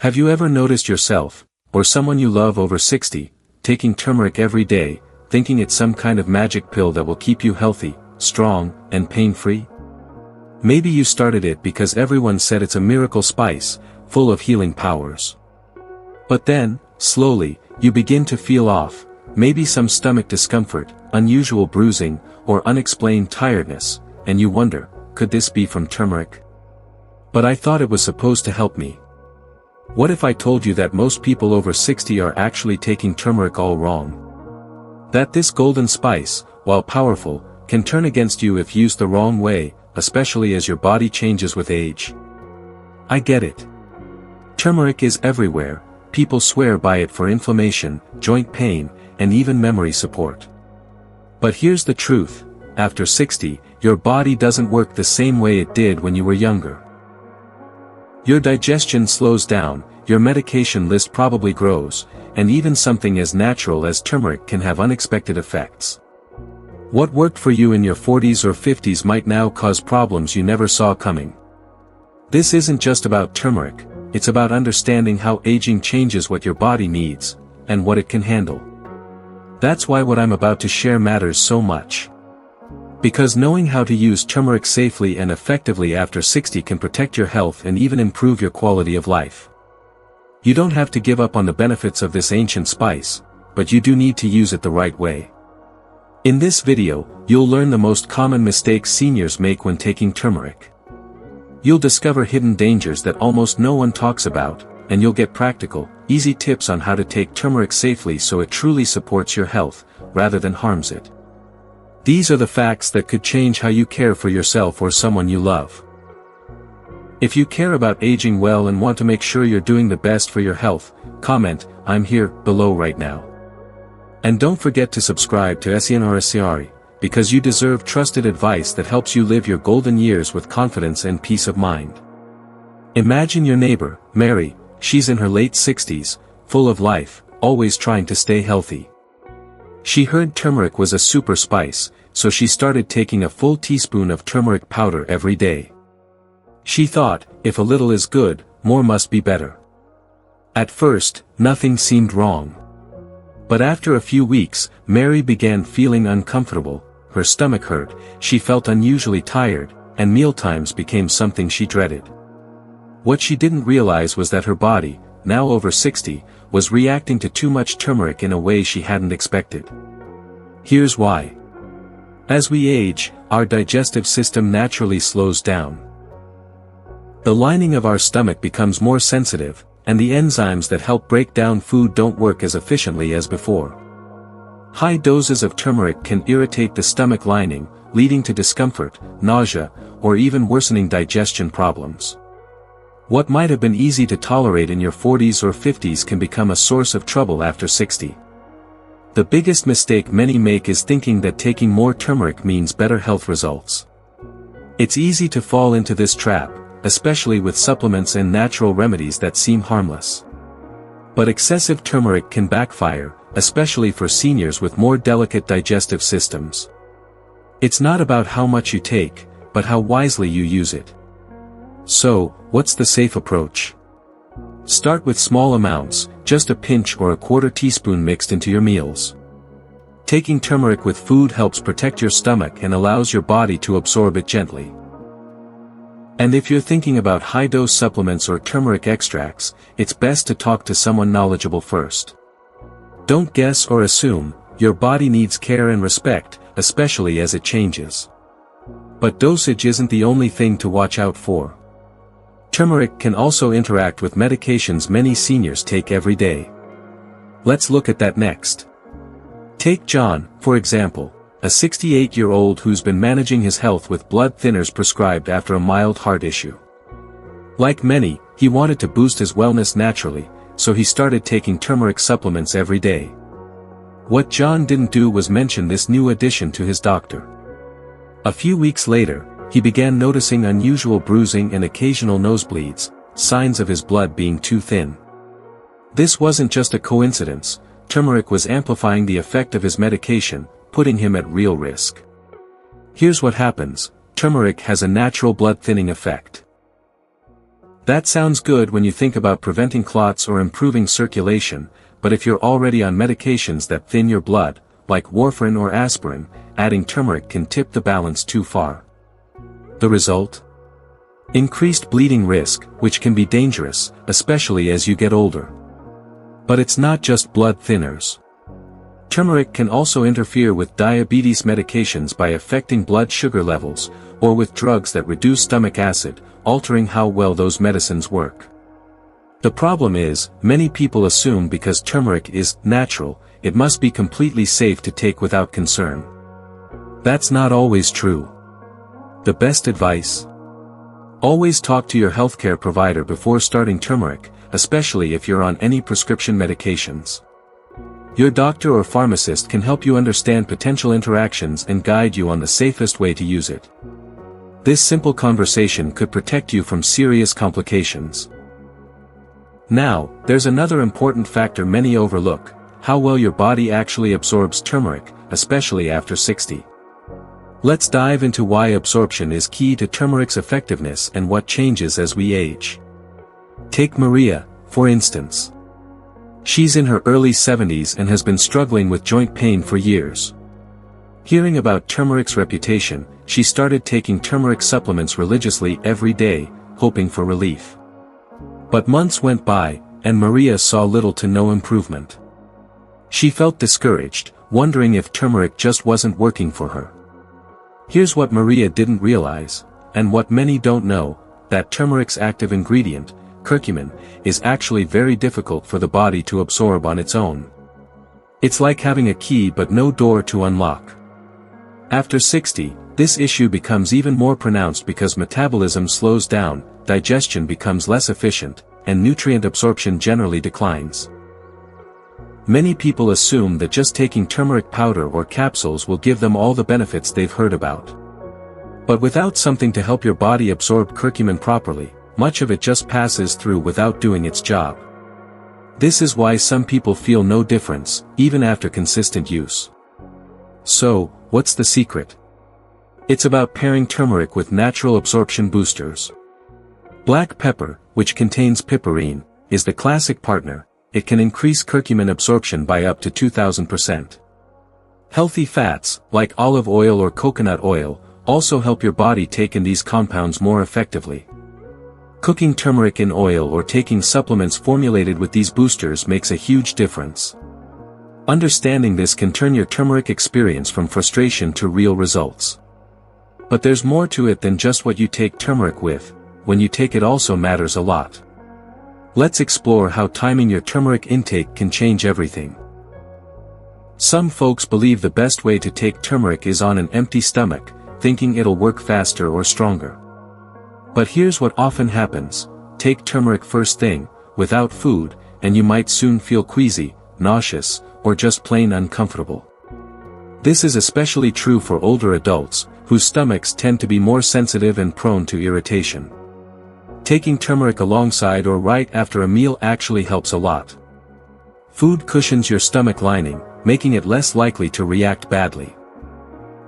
Have you ever noticed yourself, or someone you love over 60, taking turmeric every day, thinking it's some kind of magic pill that will keep you healthy, strong, and pain-free? Maybe you started it because everyone said it's a miracle spice, full of healing powers. But then, slowly, you begin to feel off, maybe some stomach discomfort, unusual bruising, or unexplained tiredness, and you wonder, could this be from turmeric? But I thought it was supposed to help me. What if I told you that most people over 60 are actually taking turmeric all wrong? That this golden spice, while powerful, can turn against you if used the wrong way, especially as your body changes with age. I get it. Turmeric is everywhere, people swear by it for inflammation, joint pain, and even memory support. But here's the truth, after 60, your body doesn't work the same way it did when you were younger. Your digestion slows down, your medication list probably grows, and even something as natural as turmeric can have unexpected effects. What worked for you in your 40s or 50s might now cause problems you never saw coming. This isn't just about turmeric, it's about understanding how aging changes what your body needs, and what it can handle. That's why what I'm about to share matters so much. Because knowing how to use turmeric safely and effectively after 60 can protect your health and even improve your quality of life. You don't have to give up on the benefits of this ancient spice, but you do need to use it the right way. In this video, you'll learn the most common mistakes seniors make when taking turmeric. You'll discover hidden dangers that almost no one talks about, and you'll get practical, easy tips on how to take turmeric safely so it truly supports your health, rather than harms it. These are the facts that could change how you care for yourself or someone you love. If you care about aging well and want to make sure you're doing the best for your health, comment, "I'm here," below right now. And don't forget to subscribe to SNRSCRI, because you deserve trusted advice that helps you live your golden years with confidence and peace of mind. Imagine your neighbor, Mary. She's in her late 60s, full of life, always trying to stay healthy. She heard turmeric was a super spice, so she started taking a full teaspoon of turmeric powder every day. She thought, if a little is good, more must be better. At first, nothing seemed wrong. But after a few weeks, Mary began feeling uncomfortable, her stomach hurt, she felt unusually tired, and mealtimes became something she dreaded. What she didn't realize was that her body, now over 60, was reacting to too much turmeric in a way she hadn't expected. Here's why. As we age, our digestive system naturally slows down. The lining of our stomach becomes more sensitive, and the enzymes that help break down food don't work as efficiently as before. High doses of turmeric can irritate the stomach lining, leading to discomfort, nausea, or even worsening digestion problems. What might have been easy to tolerate in your 40s or 50s can become a source of trouble after 60. The biggest mistake many make is thinking that taking more turmeric means better health results. It's easy to fall into this trap, especially with supplements and natural remedies that seem harmless. But excessive turmeric can backfire, especially for seniors with more delicate digestive systems. It's not about how much you take, but how wisely you use it. So, what's the safe approach? Start with small amounts, just a pinch or a quarter teaspoon mixed into your meals. Taking turmeric with food helps protect your stomach and allows your body to absorb it gently. And if you're thinking about high-dose supplements or turmeric extracts, it's best to talk to someone knowledgeable first. Don't guess or assume, your body needs care and respect, especially as it changes. But dosage isn't the only thing to watch out for. Turmeric can also interact with medications many seniors take every day. Let's look at that next. Take John, for example, a 68-year-old who's been managing his health with blood thinners prescribed after a mild heart issue. Like many, he wanted to boost his wellness naturally, so he started taking turmeric supplements every day. What John didn't do was mention this new addition to his doctor. A few weeks later, he began noticing unusual bruising and occasional nosebleeds, signs of his blood being too thin. This wasn't just a coincidence, turmeric was amplifying the effect of his medication, putting him at real risk. Here's what happens, turmeric has a natural blood thinning effect. That sounds good when you think about preventing clots or improving circulation, but if you're already on medications that thin your blood, like warfarin or aspirin, adding turmeric can tip the balance too far. The result? Increased bleeding risk, which can be dangerous, especially as you get older. But it's not just blood thinners. Turmeric can also interfere with diabetes medications by affecting blood sugar levels, or with drugs that reduce stomach acid, altering how well those medicines work. The problem is, many people assume because turmeric is natural, it must be completely safe to take without concern. That's not always true. The best advice? Always talk to your healthcare provider before starting turmeric, especially if you're on any prescription medications. Your doctor or pharmacist can help you understand potential interactions and guide you on the safest way to use it. This simple conversation could protect you from serious complications. Now, there's another important factor many overlook: how well your body actually absorbs turmeric, especially after 60. Let's dive into why absorption is key to turmeric's effectiveness and what changes as we age. Take Maria, for instance. She's in her early 70s and has been struggling with joint pain for years. Hearing about turmeric's reputation, she started taking turmeric supplements religiously every day, hoping for relief. But months went by, and Maria saw little to no improvement. She felt discouraged, wondering if turmeric just wasn't working for her. Here's what Maria didn't realize, and what many don't know, that turmeric's active ingredient, curcumin, is actually very difficult for the body to absorb on its own. It's like having a key but no door to unlock. After 60, this issue becomes even more pronounced because metabolism slows down, digestion becomes less efficient, and nutrient absorption generally declines. Many people assume that just taking turmeric powder or capsules will give them all the benefits they've heard about. But without something to help your body absorb curcumin properly, much of it just passes through without doing its job. This is why some people feel no difference, even after consistent use. So, what's the secret? It's about pairing turmeric with natural absorption boosters. Black pepper, which contains piperine, is the classic partner. It can increase curcumin absorption by up to 2000%. Healthy fats, like olive oil or coconut oil, also help your body take in these compounds more effectively. Cooking turmeric in oil or taking supplements formulated with these boosters makes a huge difference. Understanding this can turn your turmeric experience from frustration to real results. But there's more to it than just what you take turmeric with. When you take it also matters a lot. Let's explore how timing your turmeric intake can change everything. Some folks believe the best way to take turmeric is on an empty stomach, thinking it'll work faster or stronger. But here's what often happens: take turmeric first thing, without food, and you might soon feel queasy, nauseous, or just plain uncomfortable. This is especially true for older adults, whose stomachs tend to be more sensitive and prone to irritation. Taking turmeric alongside or right after a meal actually helps a lot. Food cushions your stomach lining, making it less likely to react badly.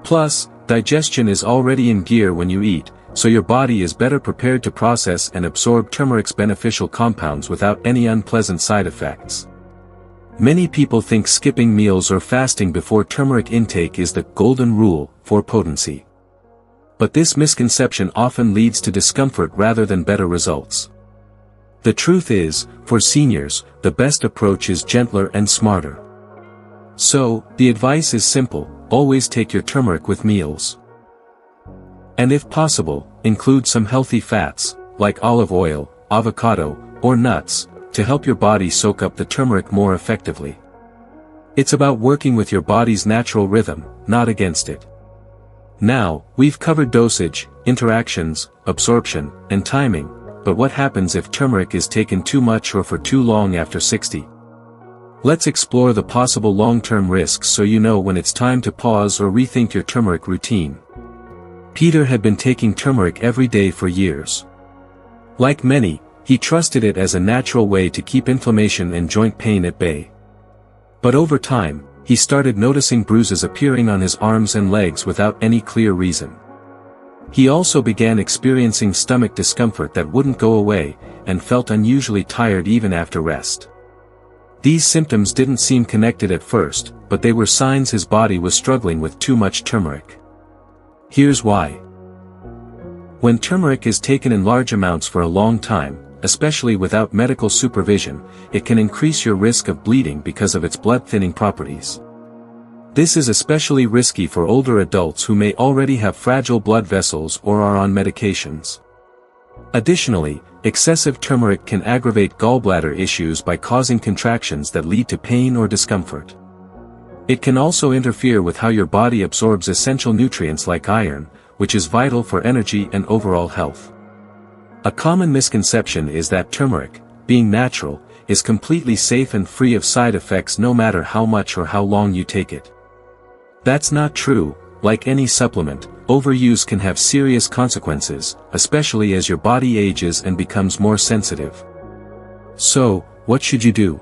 Plus, digestion is already in gear when you eat, so your body is better prepared to process and absorb turmeric's beneficial compounds without any unpleasant side effects. Many people think skipping meals or fasting before turmeric intake is the golden rule for potency. But this misconception often leads to discomfort rather than better results. The truth is, for seniors, the best approach is gentler and smarter. So, the advice is simple: always take your turmeric with meals. And if possible, include some healthy fats, like olive oil, avocado, or nuts, to help your body soak up the turmeric more effectively. It's about working with your body's natural rhythm, not against it. Now, we've covered dosage, interactions, absorption, and timing, but what happens if turmeric is taken too much or for too long after 60? Let's explore the possible long-term risks so you know when it's time to pause or rethink your turmeric routine. Peter had been taking turmeric every day for years. Like many, he trusted it as a natural way to keep inflammation and joint pain at bay. But over time, he started noticing bruises appearing on his arms and legs without any clear reason. He also began experiencing stomach discomfort that wouldn't go away, and felt unusually tired even after rest. These symptoms didn't seem connected at first, but they were signs his body was struggling with too much turmeric. Here's why. When turmeric is taken in large amounts for a long time, especially without medical supervision, it can increase your risk of bleeding because of its blood-thinning properties. This is especially risky for older adults who may already have fragile blood vessels or are on medications. Additionally, excessive turmeric can aggravate gallbladder issues by causing contractions that lead to pain or discomfort. It can also interfere with how your body absorbs essential nutrients like iron, which is vital for energy and overall health. A common misconception is that turmeric, being natural, is completely safe and free of side effects no matter how much or how long you take it. That's not true. Like any supplement, overuse can have serious consequences, especially as your body ages and becomes more sensitive. So, what should you do?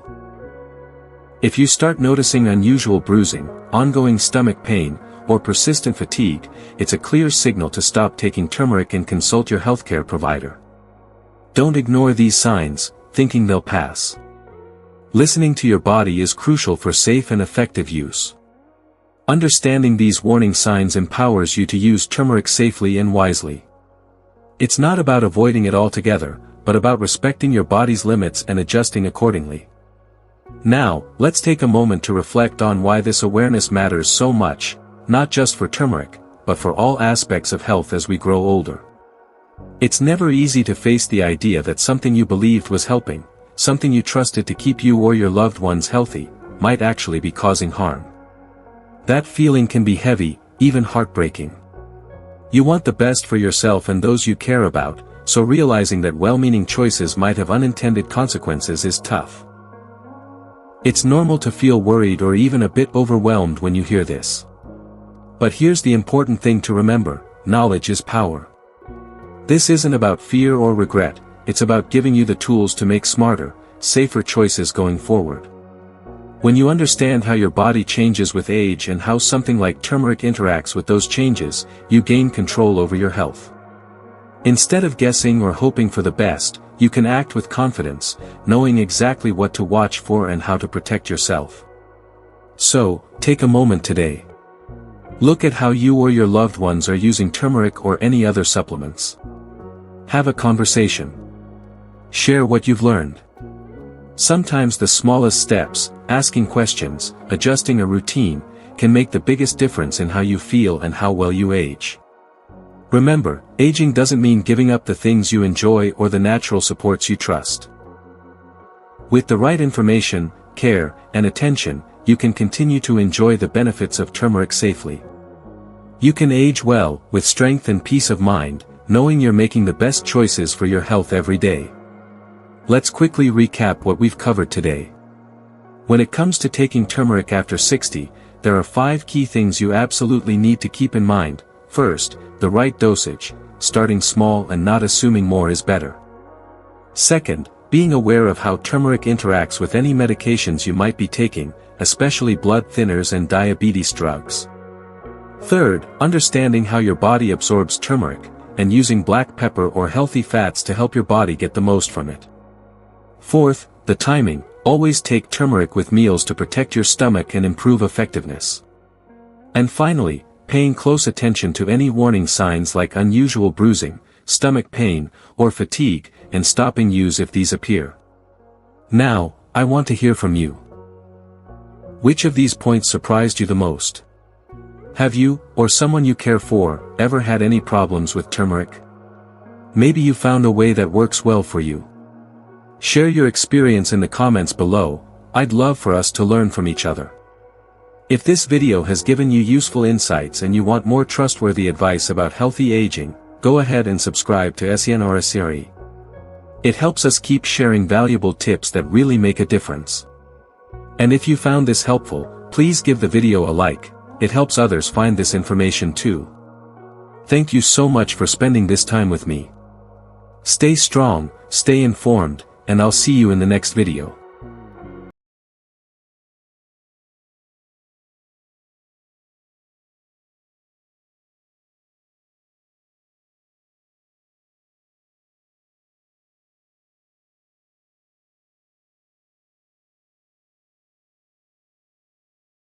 If you start noticing unusual bruising, ongoing stomach pain, or persistent fatigue, it's a clear signal to stop taking turmeric and consult your healthcare provider. Don't ignore these signs, thinking they'll pass. Listening to your body is crucial for safe and effective use. Understanding these warning signs empowers you to use turmeric safely and wisely. It's not about avoiding it altogether, but about respecting your body's limits and adjusting accordingly. Now, let's take a moment to reflect on why this awareness matters so much, not just for turmeric, but for all aspects of health as we grow older. It's never easy to face the idea that something you believed was helping, something you trusted to keep you or your loved ones healthy, might actually be causing harm. That feeling can be heavy, even heartbreaking. You want the best for yourself and those you care about, so realizing that well-meaning choices might have unintended consequences is tough. It's normal to feel worried or even a bit overwhelmed when you hear this. But here's the important thing to remember: knowledge is power. This isn't about fear or regret, it's about giving you the tools to make smarter, safer choices going forward. When you understand how your body changes with age and how something like turmeric interacts with those changes, you gain control over your health. Instead of guessing or hoping for the best, you can act with confidence, knowing exactly what to watch for and how to protect yourself. So, take a moment today. Look at how you or your loved ones are using turmeric or any other supplements. Have a conversation. Share what you've learned. Sometimes the smallest steps, asking questions, adjusting a routine, can make the biggest difference in how you feel and how well you age. Remember, aging doesn't mean giving up the things you enjoy or the natural supports you trust. With the right information, care, and attention, you can continue to enjoy the benefits of turmeric safely. You can age well, with strength and peace of mind, knowing you're making the best choices for your health every day. Let's quickly recap what we've covered today. When it comes to taking turmeric after 60, there are 5 key things you absolutely need to keep in mind. First, the right dosage, starting small and not assuming more is better. Second, being aware of how turmeric interacts with any medications you might be taking, especially blood thinners and diabetes drugs. Third, understanding how your body absorbs turmeric, and using black pepper or healthy fats to help your body get the most from it. Fourth, the timing: always take turmeric with meals to protect your stomach and improve effectiveness. And finally, paying close attention to any warning signs like unusual bruising, stomach pain, or fatigue, and stopping use if these appear. Now, I want to hear from you. Which of these points surprised you the most? Have you, or someone you care for, ever had any problems with turmeric? Maybe you found a way that works well for you. Share your experience in the comments below. I'd love for us to learn from each other. If this video has given you useful insights and you want more trustworthy advice about healthy aging, go ahead and subscribe to SNRSRE. It helps us keep sharing valuable tips that really make a difference. And if you found this helpful, please give the video a like. It helps others find this information too. Thank you so much for spending this time with me. Stay strong, stay informed, and I'll see you in the next video.